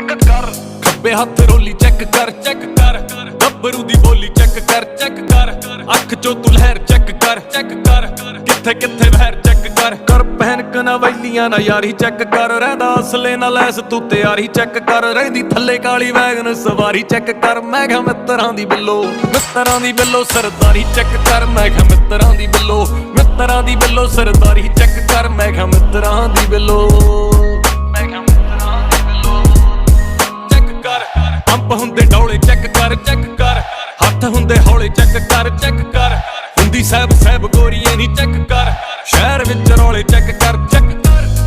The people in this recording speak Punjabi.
ਚੈੱਕ ਕਰ। ਖੱਬੇ ਹੱਥ ਰੋਲੀ ਚੈੱਕ ਕਰ ਗੱਭਰੂ ਦੀ ਬੋਲੀ ਚੈੱਕ ਕਰ ਅੱਖ ਚੋਂ ਤੂੰ ਲਹਿਰ ਚੈੱਕ ਕਰ ਕਿੱਥੇ ਕਿੱਥੇ ਵਹਿਰ ਚੈੱਕ ਕਰ ਪਹਿਨ ਕਨਵੈਲੀਆਂ ਨਾ ਯਾਰੀ ਚੈੱਕ ਕਰ ਰਹਿੰਦਾ ਅਸਲੇ ਨਾਲ ਲੈਸ ਤੂੰ ਤਿਆਰੀ ਚੈੱਕ ਕਰ ਰਹਿੰਦੀ ਥੱਲੇ ਕਾਲੀ ਵੈਗਨ ਸਵਾਰੀ ਚੈੱਕ ਕਰ ਮੈਂ ਕਿਹਾ ਮਿੱਤਰਾਂ ਦੀ ਬਿੱਲੋ ਸਰਦਾਰੀ ਚੈੱਕ ਕਰ ਮੈਂ ਕਿਹਾ ਮਿੱਤਰਾਂ ਦੀ ਬਿੱਲੋ ਸਰਦਾਰੀ ਚੈੱਕ ਕਰ ਮੈਂ ਕਿਹਾ ਮਿੱਤਰਾਂ ਦੀ ਬਿੱਲੋ ਚੈੱਕ ਕਰ ਅੰਬ ਹੁੰਦੇ ਡੌਲੇ ਚੈੱਕ ਕਰ ਹੱਥ ਹੁੰਦੇ ਹੌਲੇ ਚੈੱਕ ਕਰ ਹੁੰਦੀ ਸਹਿਬ ਗੋਰੀਏ ਨੀ ਚੈੱਕ ਕਰ ਸ਼ਹਿਰ ਵਿੱਚ ਰੌਲੇ ਚੈੱਕ